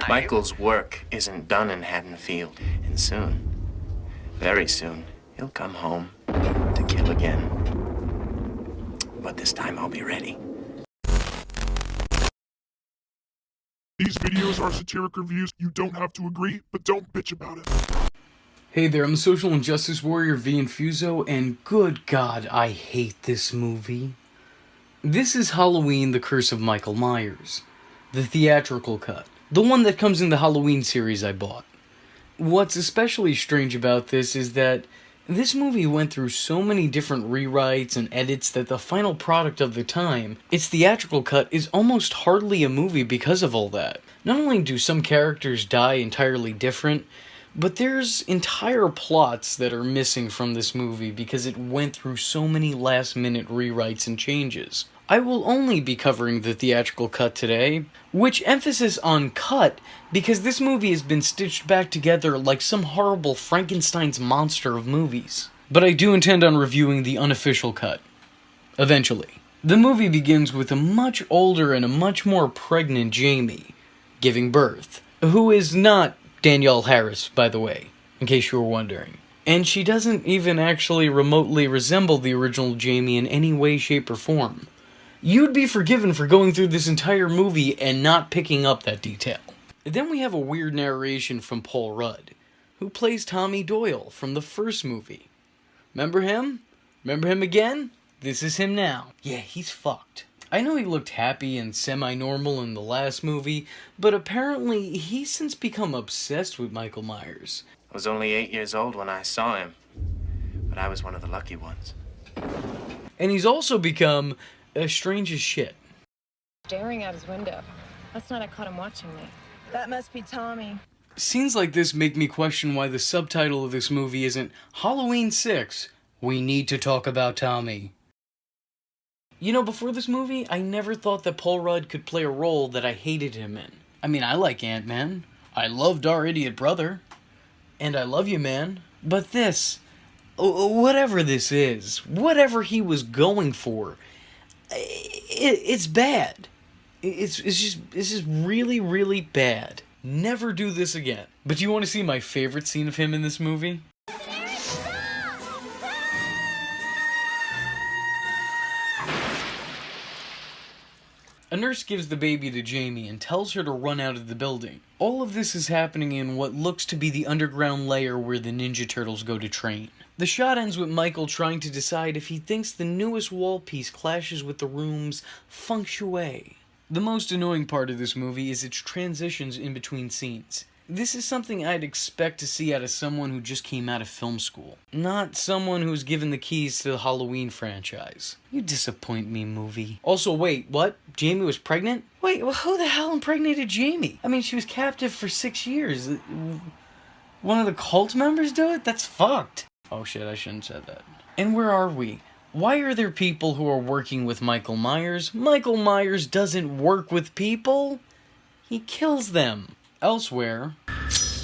Michael's work isn't done in Haddonfield, and soon, very soon, he'll come home to kill again. But this time I'll be ready. These videos are satiric reviews. You don't have to agree, but don't bitch about it. Hey there, I'm the social injustice warrior V Infuso, and good God, I hate this movie. This is Halloween: The Curse of Michael Myers, the theatrical cut, the one that comes in the Halloween series I bought. What's especially strange about this is that this movie went through so many different rewrites and edits that the final product of the time, its theatrical cut, is almost hardly a movie because of all that. Not only do some characters die entirely different, but there's entire plots that are missing from this movie because it went through so many last-minute rewrites and changes. I will only be covering the theatrical cut today, which emphasis on cut because this movie has been stitched back together like some horrible Frankenstein's monster of movies. But I do intend on reviewing the unofficial cut. Eventually. The movie begins with a much older and a much more pregnant Jamie giving birth, who is not Danielle Harris, by the way, in case you were wondering. And she doesn't even actually remotely resemble the original Jamie in any way, shape, or form. You'd be forgiven for going through this entire movie and not picking up that detail. Then we have a weird narration from Paul Rudd, who plays Tommy Doyle from the first movie. Remember him? Remember him again? This is him now. Yeah, he's fucked. I know he looked happy and semi-normal in the last movie, but apparently he's since become obsessed with Michael Myers. I was only 8 years old when I saw him, but I was one of the lucky ones. And he's also become strange as shit. Staring out his window. Last night I caught him watching me. That must be Tommy. Scenes like this make me question why the subtitle of this movie isn't Halloween 6, We Need to Talk About Tommy. You know, before this movie, I never thought that Paul Rudd could play a role that I hated him in. I mean, I like Ant-Man. I loved Our Idiot Brother. And I Love You, Man. But this, whatever this is, whatever he was going for, it's bad. It's just really, really bad. Never do this again. But you want to see my favorite scene of him in this movie? A nurse gives the baby to Jamie and tells her to run out of the building. All of this is happening in what looks to be the underground lair where the Ninja Turtles go to train. The shot ends with Michael trying to decide if he thinks the newest wall piece clashes with the room's feng shui. The most annoying part of this movie is its transitions in between scenes. This is something I'd expect to see out of someone who just came out of film school, not someone who's given the keys to the Halloween franchise. You disappoint me, movie. Also, wait, what? Jamie was pregnant? Wait, well, who the hell impregnated Jamie? I mean, she was captive for 6 years. One of the cult members do it? That's fucked. Oh shit, I shouldn't have said that. And where are we? Why are there people who are working with Michael Myers? Michael Myers doesn't work with people. He kills them. Elsewhere...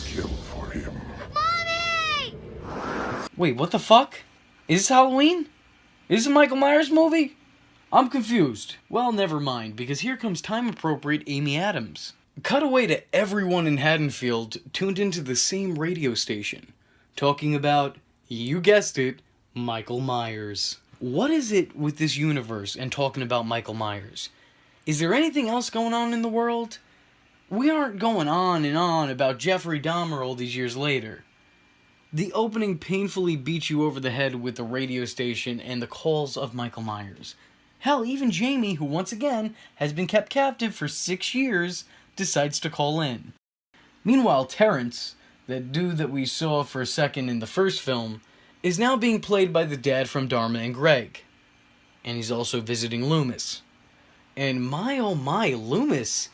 Kill for him. Mommy! Wait, what the fuck? Is this Halloween? Is this a Michael Myers movie? I'm confused. Well, never mind, because here comes time-appropriate Amy Adams. Cut away to everyone in Haddonfield tuned into the same radio station, talking about, you guessed it, Michael Myers. What is it with this universe and talking about Michael Myers? Is there anything else going on in the world? We aren't going on and on about Jeffrey Dahmer all these years later. The opening painfully beats you over the head with the radio station and the calls of Michael Myers. Hell, even Jamie, who once again has been kept captive for 6 years, decides to call in. Meanwhile, Terrence, that dude that we saw for a second in the first film, is now being played by the dad from Dharma and Greg. And he's also visiting Loomis. And my oh my, Loomis,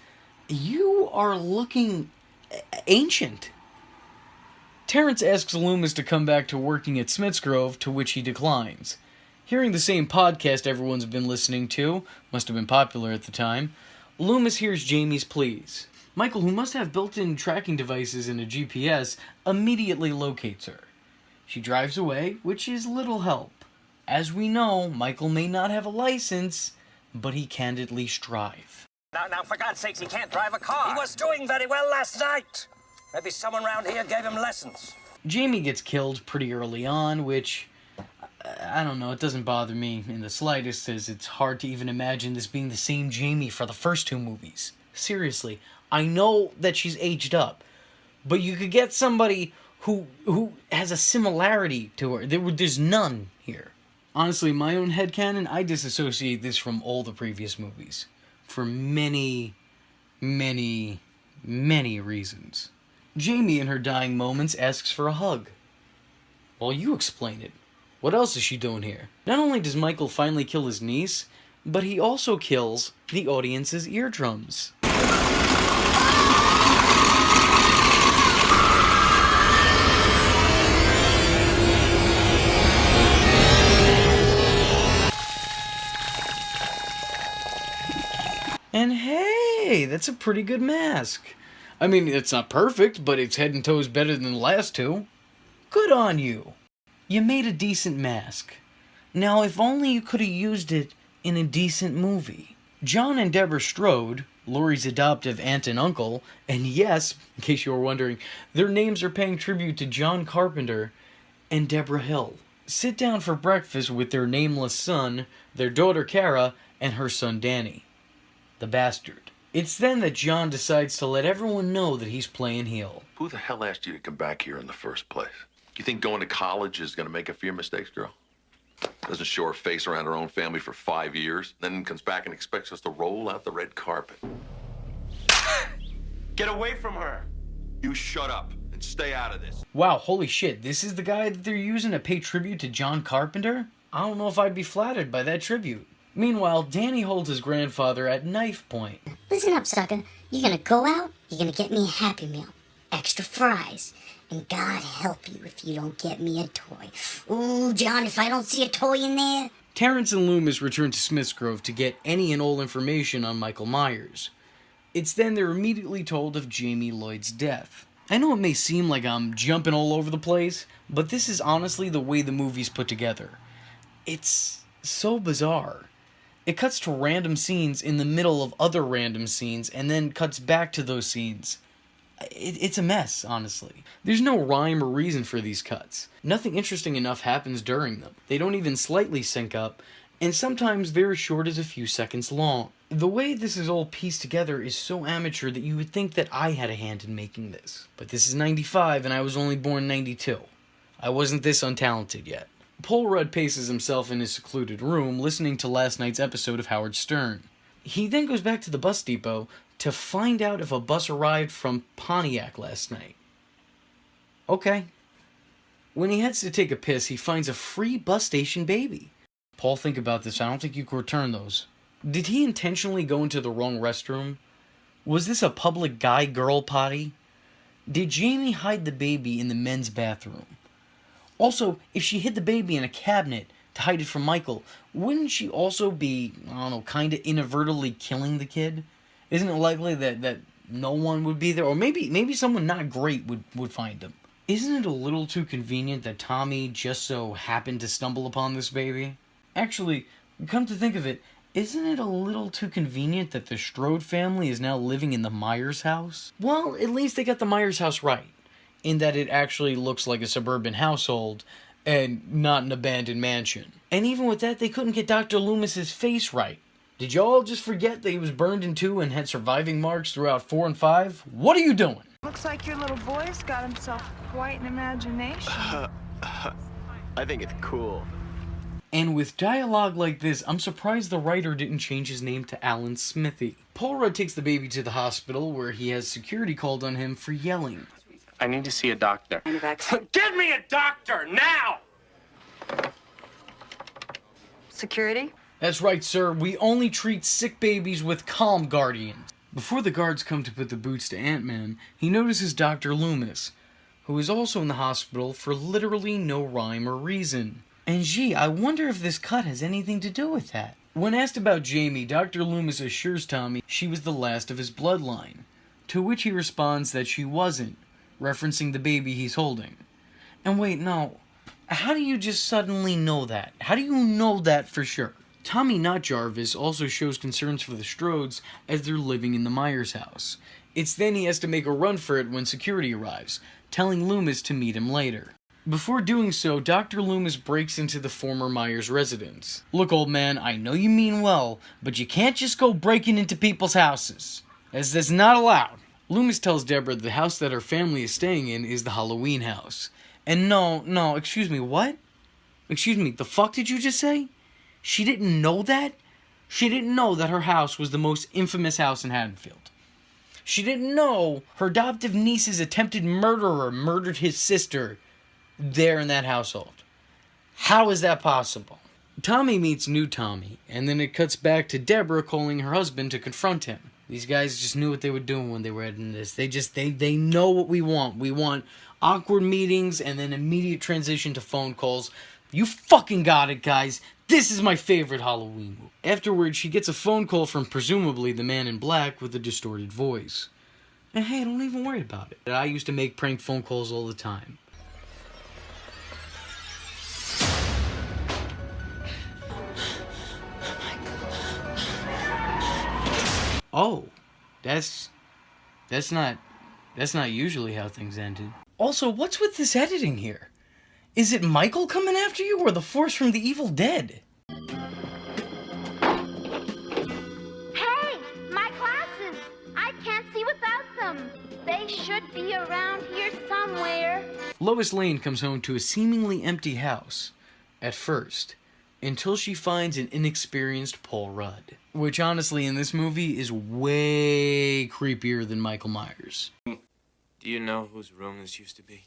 you are looking ancient. Terrence asks Loomis to come back to working at Smithsgrove, to which he declines. Hearing the same podcast everyone's been listening to, must have been popular at the time, Loomis hears Jamie's pleas. Michael, who must have built-in tracking devices and a GPS, immediately locates her. She drives away, which is little help. As we know, Michael may not have a license, but he can at least drive. Now, for God's sakes, he can't drive a car. He was doing very well last night. Maybe someone around here gave him lessons. Jamie gets killed pretty early on, which, I don't know, it doesn't bother me in the slightest, as it's hard to even imagine this being the same Jamie for the first two movies. Seriously, I know that she's aged up, but you could get somebody who has a similarity to her. There's none here. Honestly, my own headcanon, I disassociate this from all the previous movies. For many, many, many reasons. Jamie, in her dying moments, asks for a hug. Well, you explain it. What else is she doing here? Not only does Michael finally kill his niece, but he also kills the audience's eardrums. And hey, that's a pretty good mask. I mean, it's not perfect, but it's head and toes better than the last two. Good on you. You made a decent mask. Now, if only you could have used it in a decent movie. John and Deborah Strode, Laurie's adoptive aunt and uncle, and yes, in case you were wondering, their names are paying tribute to John Carpenter and Deborah Hill, sit down for breakfast with their nameless son, their daughter Kara, and her son Danny, the bastard. It's then that John decides to let everyone know that he's playing heel. Who the hell asked you to come back here in the first place? You think going to college is going to make up for your mistakes, girl? Doesn't show her face around her own family for 5 years, then comes back and expects us to roll out the red carpet. Get away from her! You shut up and stay out of this. Wow, holy shit, this is the guy that they're using to pay tribute to John Carpenter? I don't know if I'd be flattered by that tribute. Meanwhile, Danny holds his grandfather at knife point. Listen up, sucker. You gonna go out, you're gonna get me a Happy Meal. Extra fries. And God help you if you don't get me a toy. Ooh, John, if I don't see a toy in there... Terrence and Loomis return to Smith's Grove to get any and all information on Michael Myers. It's then they're immediately told of Jamie Lloyd's death. I know it may seem like I'm jumping all over the place, but this is honestly the way the movie's put together. It's so bizarre. It cuts to random scenes in the middle of other random scenes, and then cuts back to those scenes. It's a mess, honestly. There's no rhyme or reason for these cuts. Nothing interesting enough happens during them. They don't even slightly sync up, and sometimes they're as short as a few seconds long. The way this is all pieced together is so amateur that you would think that I had a hand in making this. But this is 95 and I was only born 92. I wasn't this untalented yet. Paul Rudd paces himself in his secluded room, listening to last night's episode of Howard Stern. He then goes back to the bus depot to find out if a bus arrived from Pontiac last night. Okay. When he heads to take a piss, he finds a free bus station baby. Paul, think about this. I don't think you can return those. Did he intentionally go into the wrong restroom? Was this a public guy-girl potty? Did Jamie hide the baby in the men's bathroom? Also, if she hid the baby in a cabinet to hide it from Michael, wouldn't she also be, I don't know, kind of inadvertently killing the kid? Isn't it likely that no one would be there? Or maybe someone not great would find him. Isn't it a little too convenient that Tommy just so happened to stumble upon this baby? Actually, come to think of it, isn't it a little too convenient that the Strode family is now living in the Myers house? Well, at least they got the Myers house right, in that it actually looks like a suburban household and not an abandoned mansion. And even with that, they couldn't get Dr. Loomis's face right. Did y'all just forget that he was burned in two and had surviving marks throughout 4 and 5? What are you doing? Looks like your little boy's got himself quite an imagination. I think it's cool. And with dialogue like this, I'm surprised the writer didn't change his name to Alan Smithy. Paul Rudd takes the baby to the hospital, where he has security called on him for yelling. I need to see a doctor. Get me a doctor, now! Security? That's right, sir. We only treat sick babies with calm guardians. Before the guards come to put the boots to Ant-Man, he notices Dr. Loomis, who is also in the hospital for literally no rhyme or reason. And gee, I wonder if this cut has anything to do with that. When asked about Jamie, Dr. Loomis assures Tommy she was the last of his bloodline, to which he responds that she wasn't, referencing the baby he's holding. And wait, no. How do you just suddenly know that? How do you know that for sure? Tommy, not Jarvis, also shows concerns for the Strodes as they're living in the Myers house. It's then he has to make a run for it when security arrives, telling Loomis to meet him later. Before doing so, Dr. Loomis breaks into the former Myers residence. "Look, old man, I know you mean well, but you can't just go breaking into people's houses, as that's not allowed." Loomis tells Deborah the house that her family is staying in is the Halloween house. And no, excuse me, what? Excuse me, the fuck did you just say? She didn't know that? She didn't know that her house was the most infamous house in Haddonfield. She didn't know her adoptive niece's attempted murderer murdered his sister there in that household. How is that possible? Tommy meets new Tommy, and then it cuts back to Deborah calling her husband to confront him. These guys just knew what they were doing when they were editing this. They know what we want. We want awkward meetings and then immediate transition to phone calls. You fucking got it, guys. This is my favorite Halloween movie. Afterwards, she gets a phone call from presumably the man in black with a distorted voice. And hey, don't even worry about it. I used to make prank phone calls all the time. Oh, that's not usually how things ended. Also, what's with this editing here? Is it Michael coming after you or the force from the Evil Dead? Hey, my glasses! I can't see without them. They should be around here somewhere. Lois Lane comes home to a seemingly empty house, at first, until she finds an inexperienced Paul Rudd. Which, honestly, in this movie is way creepier than Michael Myers. Do you know whose room this used to be?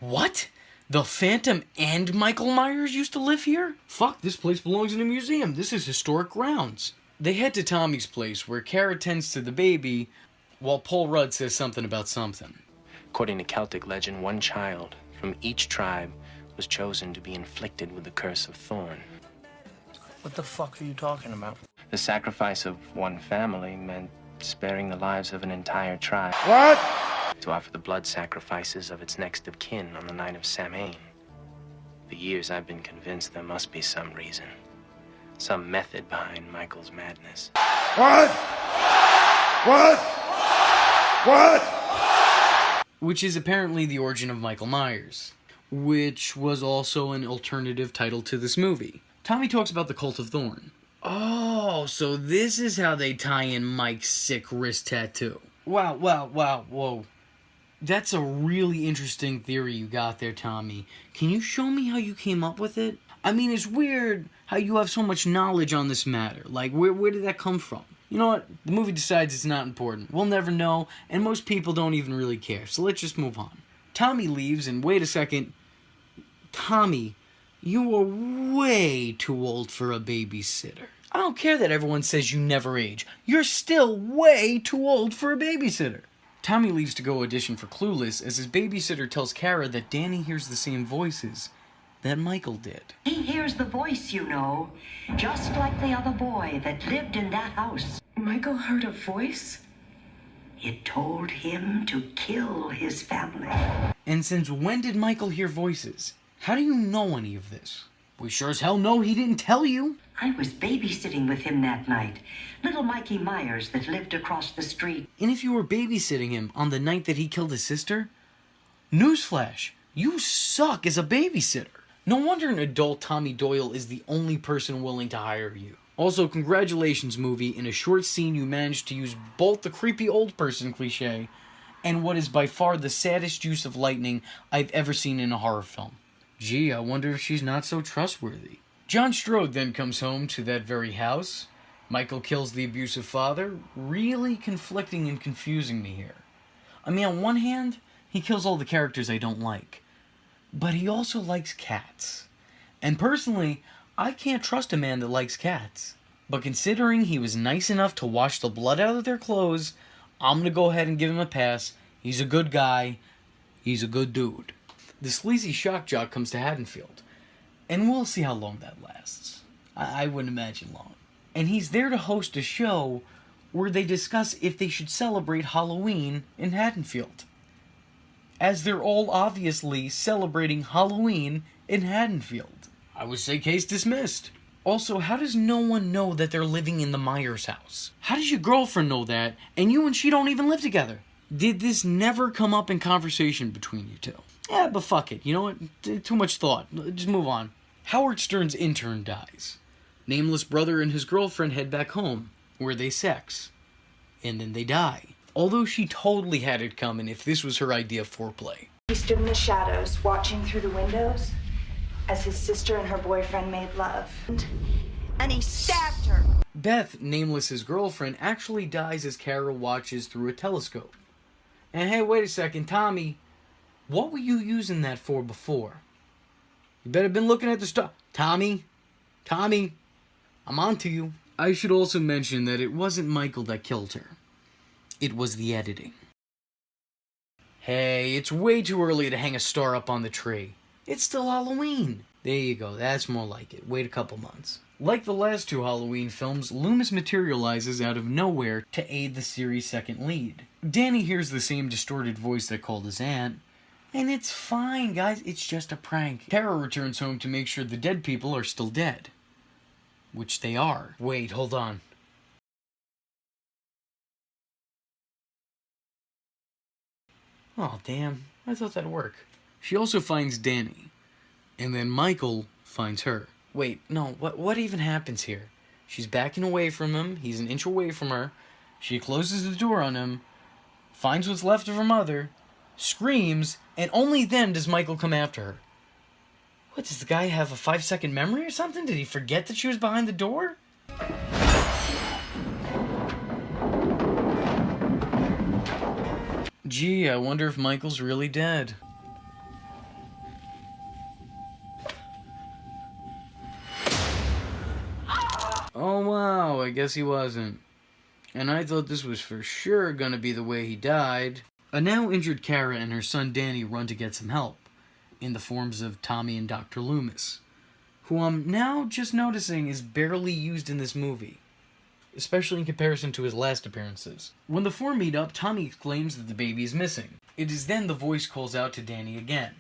What? The Phantom and Michael Myers used to live here? Fuck, this place belongs in a museum. This is historic grounds. They head to Tommy's place, where Kara tends to the baby, while Paul Rudd says something about something. According to Celtic legend, one child from each tribe was chosen to be inflicted with the curse of Thorn. What the fuck are you talking about? The sacrifice of one family meant sparing the lives of an entire tribe. What? To offer the blood sacrifices of its next of kin on the night of Samhain. For years, I've been convinced there must be some reason, some method behind Michael's madness. What? What? What? Which is apparently the origin of Michael Myers, which was also an alternative title to this movie. Tommy talks about the Cult of Thorn. Oh, so this is how they tie in Mike's sick wrist tattoo. Wow, whoa. That's a really interesting theory you got there, Tommy. Can you show me how you came up with it? I mean, it's weird how you have so much knowledge on this matter. Like, where did that come from? You know what? The movie decides it's not important. We'll never know, and most people don't even really care. So let's just move on. Tommy leaves, and wait a second. Tommy, you are way too old for a babysitter. I don't care that everyone says you never age. You're still way too old for a babysitter. Tommy leaves to go audition for Clueless as his babysitter tells Kara that Danny hears the same voices that Michael did. He hears the voice, you know, just like the other boy that lived in that house. Michael heard a voice? It told him to kill his family. And since when did Michael hear voices? How do you know any of this? We sure as hell know he didn't tell you. I was babysitting with him that night. Little Mikey Myers that lived across the street. And if you were babysitting him on the night that he killed his sister? Newsflash, you suck as a babysitter. No wonder an adult Tommy Doyle is the only person willing to hire you. Also, congratulations, movie. In a short scene, you managed to use both the creepy old person cliche and what is by far the saddest use of lightning I've ever seen in a horror film. Gee, I wonder if she's not so trustworthy. John Strode then comes home to that very house. Michael kills the abusive father, really conflicting and confusing me here. I mean, on one hand, he kills all the characters I don't like. But he also likes cats. And personally, I can't trust a man that likes cats. But considering he was nice enough to wash the blood out of their clothes, I'm gonna go ahead and give him a pass. He's a good guy. He's a good dude. The sleazy shock jock comes to Haddonfield. And we'll see how long that lasts. I wouldn't imagine long. And he's there to host a show where they discuss if they should celebrate Halloween in Haddonfield. As they're all obviously celebrating Halloween in Haddonfield. I would say case dismissed. Also, how does no one know that they're living in the Myers house? How does your girlfriend know that, and you and she don't even live together? Did this never come up in conversation between you two? Yeah, but fuck it. You know what? Too much thought. Just move on. Howard Stern's intern dies. Nameless brother and his girlfriend head back home, where they sex. And then they die. Although she totally had it coming if this was her idea of foreplay. He stood in the shadows, watching through the windows as his sister and her boyfriend made love. And he stabbed her. Beth, Nameless's girlfriend, actually dies as Kara watches through a telescope. And hey, wait a second, Tommy, what were you using that for before? You better been looking at the star. Tommy, I'm on to you. I should also mention that it wasn't Michael that killed her. It was the editing. Hey, it's way too early to hang a star up on the tree. It's still Halloween. There you go, that's more like it. Wait a couple months. Like the last two Halloween films, Loomis materializes out of nowhere to aid the series' second lead. Danny hears the same distorted voice that called his aunt. And it's fine, guys, it's just a prank. Kara returns home to make sure the dead people are still dead. Which they are. Wait, hold on. Oh, damn. I thought that'd work. She also finds Danny. And then Michael finds her. Wait, no, what even happens here? She's backing away from him. He's an inch away from her. She closes the door on him. Finds what's left of her mother. Screams. And only then does Michael come after her. What, does the guy have a 5-second memory or something? Did he forget that she was behind the door? Gee, I wonder if Michael's really dead. Oh wow, I guess he wasn't. And I thought this was for sure gonna be the way he died. A now injured Kara and her son Danny run to get some help, in the forms of Tommy and Dr. Loomis, who I'm now just noticing is barely used in this movie, especially in comparison to his last appearances. When the four meet up, Tommy exclaims that the baby is missing. It is then the voice calls out to Danny again.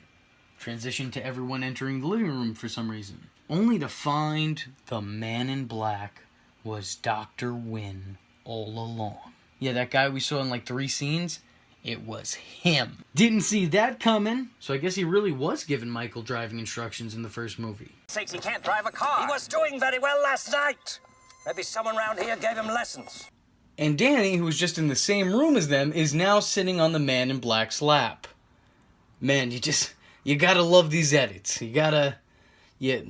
Transition to everyone entering the living room for some reason. Only to find the man in black was Dr. Wynn all along. Yeah, that guy we saw in like 3 scenes, it was him. Didn't see that coming, so I guess he really was giving Michael driving instructions in the first movie. Sakes, he can't drive a car. He was doing very well last night. Maybe someone around here gave him lessons. And Danny, who was just in the same room as them, is now sitting on the man in black's lap. Man, you gotta love these edits. You gotta, yeah,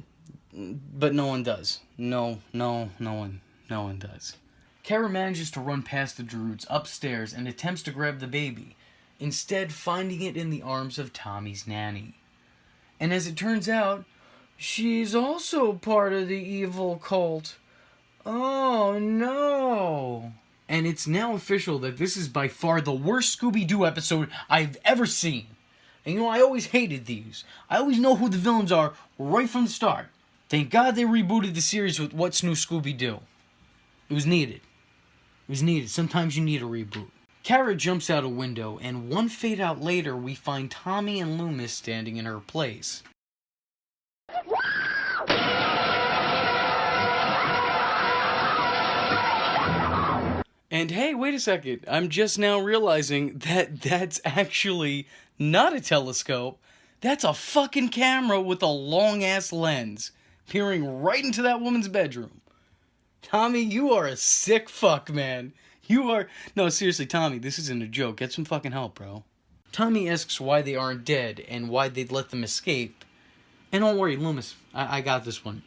but no one does. No one does. Kara manages to run past the Droods upstairs and attempts to grab the baby, instead finding it in the arms of Tommy's nanny. And as it turns out, she's also part of the evil cult. Oh no! And it's now official that this is by far the worst Scooby-Doo episode I've ever seen. And you know, I always hated these. I always know who the villains are right from the start. Thank God they rebooted the series with What's New Scooby-Doo. It was needed. Sometimes you need a reboot. Kara jumps out a window, and one fade out later, we find Tommy and Loomis standing in her place. And hey, wait a second. I'm just now realizing that that's actually not a telescope. That's a fucking camera with a long-ass lens peering right into that woman's bedroom. Tommy, you are a sick fuck, man. You are... No, seriously, Tommy, this isn't a joke. Get some fucking help, bro. Tommy asks why they aren't dead and why they'd let them escape. And don't worry, Loomis, I got this one.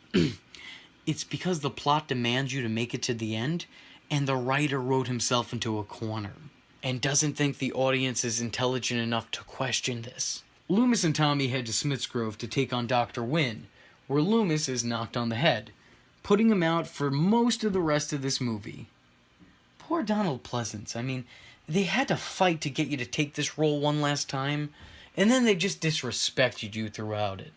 It's because the plot demands you to make it to the end, and the writer wrote himself into a corner, and doesn't think the audience is intelligent enough to question this. Loomis and Tommy head to Smithsgrove to take on Dr. Wynn, where Loomis is knocked on the head, putting him out for most of the rest of this movie. Poor Donald Pleasance. I mean, they had to fight to get you to take this role one last time, and then they just disrespected you throughout it.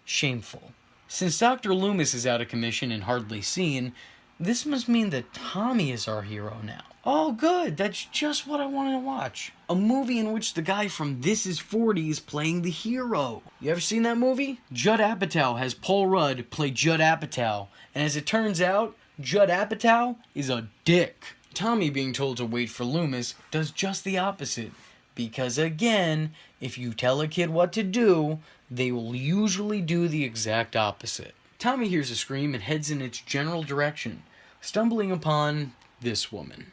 Shameful. Since Dr. Loomis is out of commission and hardly seen, this must mean that Tommy is our hero now. Oh, good. That's just what I wanted to watch. A movie in which the guy from This Is 40 is playing the hero. You ever seen that movie? Judd Apatow has Paul Rudd play Judd Apatow. And as it turns out, Judd Apatow is a dick. Tommy being told to wait for Loomis does just the opposite. Because again, if you tell a kid what to do, they will usually do the exact opposite. Tommy hears a scream and heads in its general direction, stumbling upon this woman.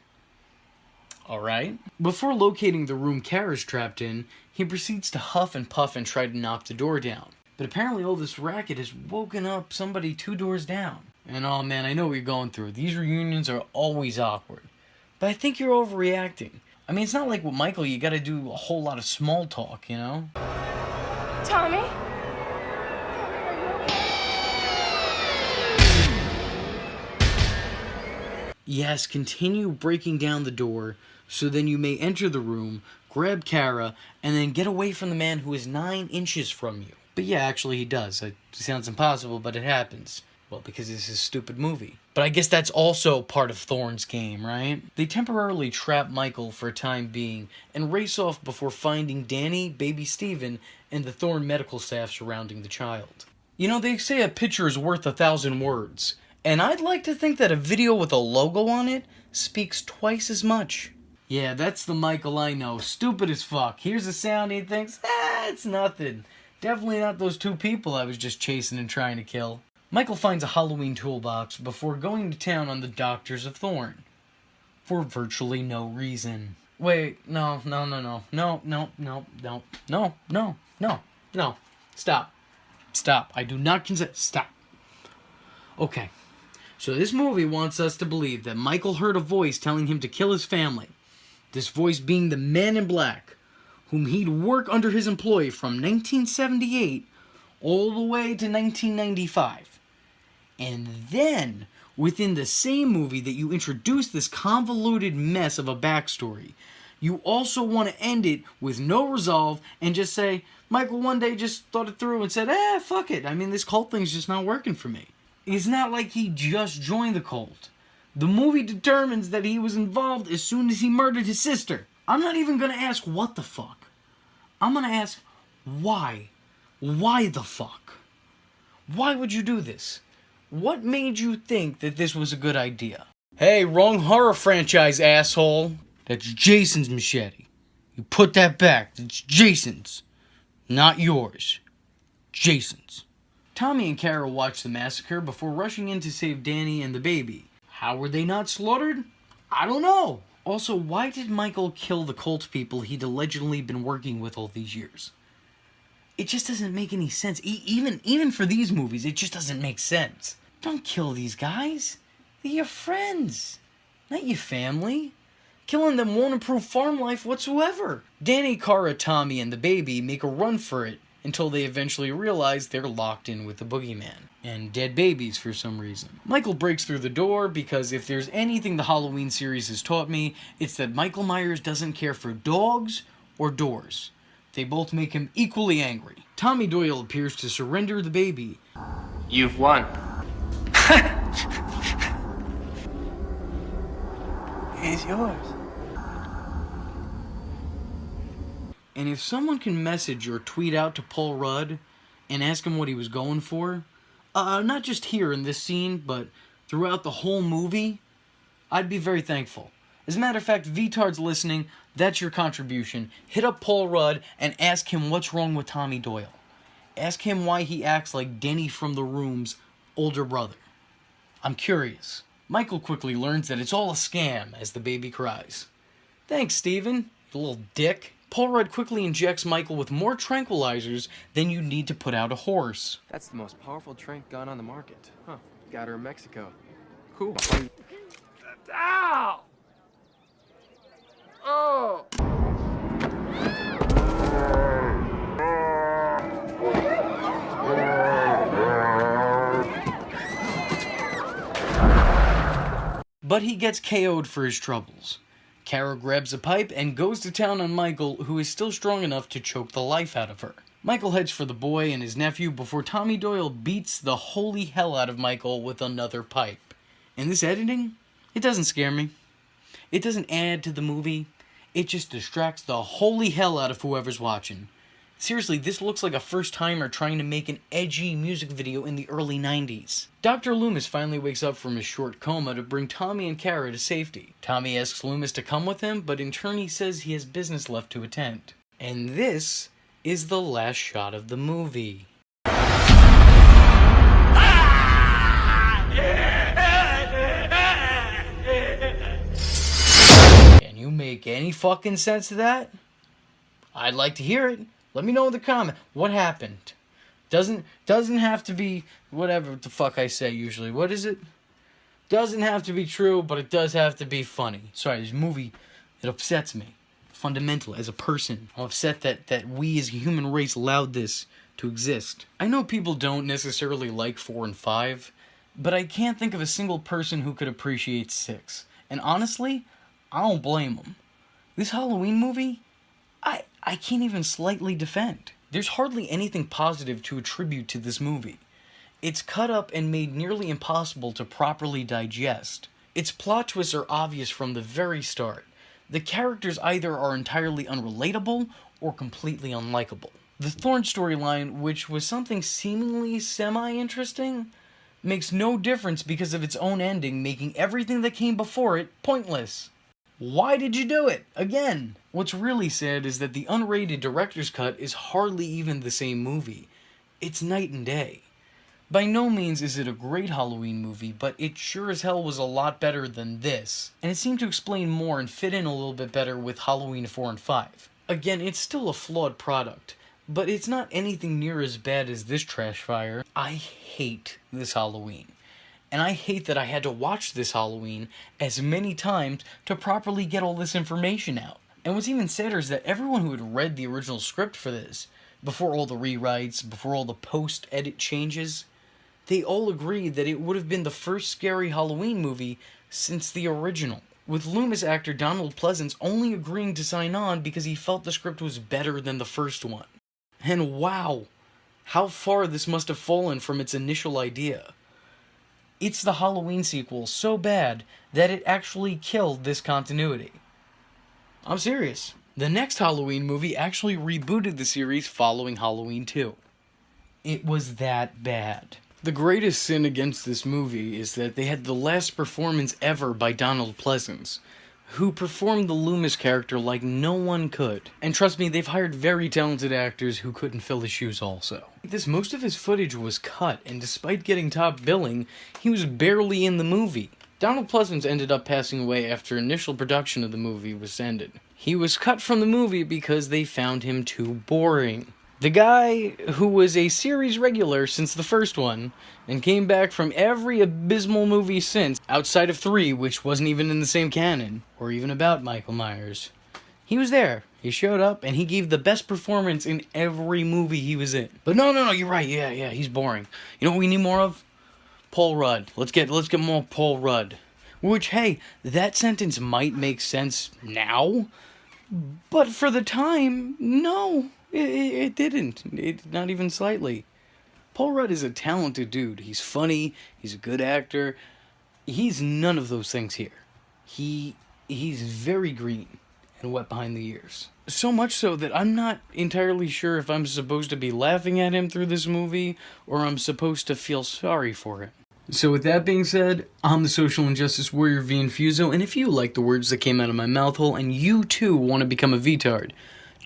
Alright? Before locating the room Kara's trapped in, he proceeds to huff and puff and try to knock the door down. But apparently all this racket has woken up somebody 2 doors down. And oh man, I know what you're going through. These reunions are always awkward. But I think you're overreacting. I mean, it's not like with Michael, you gotta do a whole lot of small talk, you know? Tommy? Yes, continue breaking down the door, so then you may enter the room, grab Kara, and then get away from the man who is 9 inches from you. But yeah, actually he does. It sounds impossible, but it happens. Well, because it's a stupid movie. But I guess that's also part of Thorn's game, right? They temporarily trap Michael for a time being, and race off before finding Danny, baby Steven, and the Thorn medical staff surrounding the child. You know, they say a picture is worth 1,000 words. And I'd like to think that a video with a logo on it speaks twice as much. Yeah, that's the Michael I know. Stupid as fuck. Here's a sound and he thinks, it's nothing. Definitely not those 2 people I was just chasing and trying to kill. Michael finds a Halloween toolbox before going to town on the Doctors of Thorn. For virtually no reason. Wait, no. Stop. I do not consent. Stop. Okay. So this movie wants us to believe that Michael heard a voice telling him to kill his family. This voice being the Man in Black, whom he'd work under his employ from 1978 all the way to 1995. And then, within the same movie that you introduce this convoluted mess of a backstory, you also want to end it with no resolve and just say, Michael one day just thought it through and said, fuck it. I mean, this cult thing's just not working for me. It's not like he just joined the cult. The movie determines that he was involved as soon as he murdered his sister. I'm not even going to ask what the fuck. I'm going to ask why. Why the fuck? Why would you do this? What made you think that this was a good idea? Hey, wrong horror franchise, asshole. That's Jason's machete. You put that back. That's Jason's. Not yours. Jason's. Tommy and Kara watch the massacre before rushing in to save Danny and the baby. How were they not slaughtered? I don't know. Also, why did Michael kill the cult people he'd allegedly been working with all these years? It just doesn't make any sense. Even for these movies, it just doesn't make sense. Don't kill these guys. They're your friends, not your family. Killing them won't improve farm life whatsoever. Danny, Kara, Tommy, and the baby make a run for it until they eventually realize they're locked in with the boogeyman. And dead babies for some reason. Michael breaks through the door because if there's anything the Halloween series has taught me, it's that Michael Myers doesn't care for dogs or doors. They both make him equally angry. Tommy Doyle appears to surrender the baby. You've won. He's yours. And if someone can message or tweet out to Paul Rudd and ask him what he was going for, not just here in this scene, but throughout the whole movie, I'd be very thankful. As a matter of fact, VTards listening, that's your contribution. Hit up Paul Rudd and ask him what's wrong with Tommy Doyle. Ask him why he acts like Denny from The Room's older brother. I'm curious. Michael quickly learns that it's all a scam as the baby cries. Thanks, Steven, you little dick. Paul Rudd quickly injects Michael with more tranquilizers than you need to put out a horse. That's the most powerful trank gun on the market. Huh. Got her in Mexico. Cool. Ow! Oh! But he gets KO'd for his troubles. Kara grabs a pipe and goes to town on Michael, who is still strong enough to choke the life out of her. Michael heads for the boy and his nephew before Tommy Doyle beats the holy hell out of Michael with another pipe. And this editing? It doesn't scare me. It doesn't add to the movie. It just distracts the holy hell out of whoever's watching. Seriously, this looks like a first-timer trying to make an edgy music video in the early 90s. Dr. Loomis finally wakes up from his short coma to bring Tommy and Kara to safety. Tommy asks Loomis to come with him, but in turn he says he has business left to attend. And this is the last shot of the movie. Can you make any fucking sense to that? I'd like to hear it. Let me know in the comment. What happened? Doesn't have to be whatever the fuck I say usually. What is it? Doesn't have to be true, but it does have to be funny. Sorry, this movie, it upsets me. Fundamentally, as a person. I'm upset that we as a human race allowed this to exist. I know people don't necessarily like 4 and 5, but I can't think of a single person who could appreciate 6. And honestly, I don't blame them. This Halloween movie, I can't even slightly defend. There's hardly anything positive to attribute to this movie. It's cut up and made nearly impossible to properly digest. Its plot twists are obvious from the very start. The characters either are entirely unrelatable or completely unlikable. The Thorn storyline, which was something seemingly semi-interesting, makes no difference because of its own ending, making everything that came before it pointless. Why did you do it? Again! What's really sad is that the unrated director's cut is hardly even the same movie. It's night and day. By no means is it a great Halloween movie, but it sure as hell was a lot better than this. And it seemed to explain more and fit in a little bit better with Halloween 4 and 5. Again, it's still a flawed product, but it's not anything near as bad as this trash fire. I hate this Halloween. And I hate that I had to watch this Halloween as many times to properly get all this information out. And what's even sadder is that everyone who had read the original script for this, before all the rewrites, before all the post-edit changes, they all agreed that it would have been the first scary Halloween movie since the original. With Loomis actor Donald Pleasance only agreeing to sign on because he felt the script was better than the first one. And wow, how far this must have fallen from its initial idea. It's the Halloween sequel so bad that it actually killed this continuity. I'm serious. The next Halloween movie actually rebooted the series following Halloween 2. It was that bad. The greatest sin against this movie is that they had the last performance ever by Donald Pleasance, who performed the Loomis character like no one could. And trust me, they've hired very talented actors who couldn't fill his shoes also. Most of his footage was cut, and despite getting top billing, he was barely in the movie. Donald Pleasance ended up passing away after initial production of the movie was ended. He was cut from the movie because they found him too boring. The guy who was a series regular since the first one, and came back from every abysmal movie since, outside of 3, which wasn't even in the same canon, or even about Michael Myers. He was there, he showed up, and he gave the best performance in every movie he was in. But no, you're right, yeah, he's boring. You know what we need more of? Paul Rudd. Let's get more Paul Rudd. Which, hey, that sentence might make sense now, but for the time, no. It didn't. Not even slightly. Paul Rudd is a talented dude. He's funny. He's a good actor. He's none of those things here. He's very green and wet behind the ears. So much so that I'm not entirely sure if I'm supposed to be laughing at him through this movie or I'm supposed to feel sorry for him. So with that being said, I'm the Social Injustice Warrior V Infuso, and if you like the words that came out of my mouth hole and you too want to become a VTard,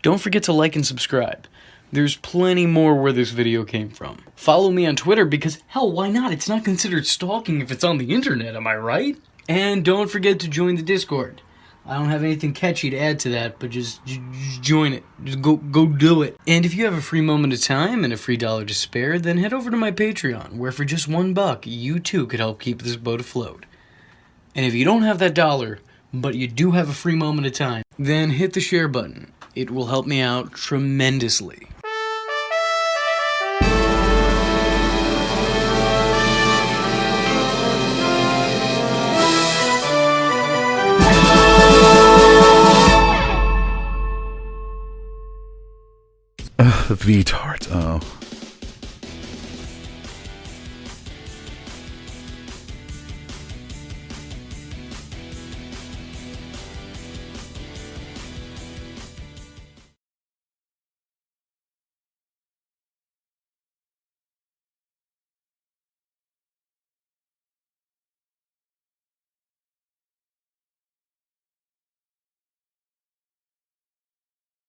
don't forget to like and subscribe. There's plenty more where this video came from. Follow me on Twitter because, hell, why not? It's not considered stalking if it's on the internet, am I right? And don't forget to join the Discord. I don't have anything catchy to add to that, but just join it. Just go do it. And if you have a free moment of time and a free dollar to spare, then head over to my Patreon, where for just $1, you too could help keep this boat afloat. And if you don't have that dollar, but you do have a free moment of time, then hit the share button. It will help me out tremendously. VTart, oh.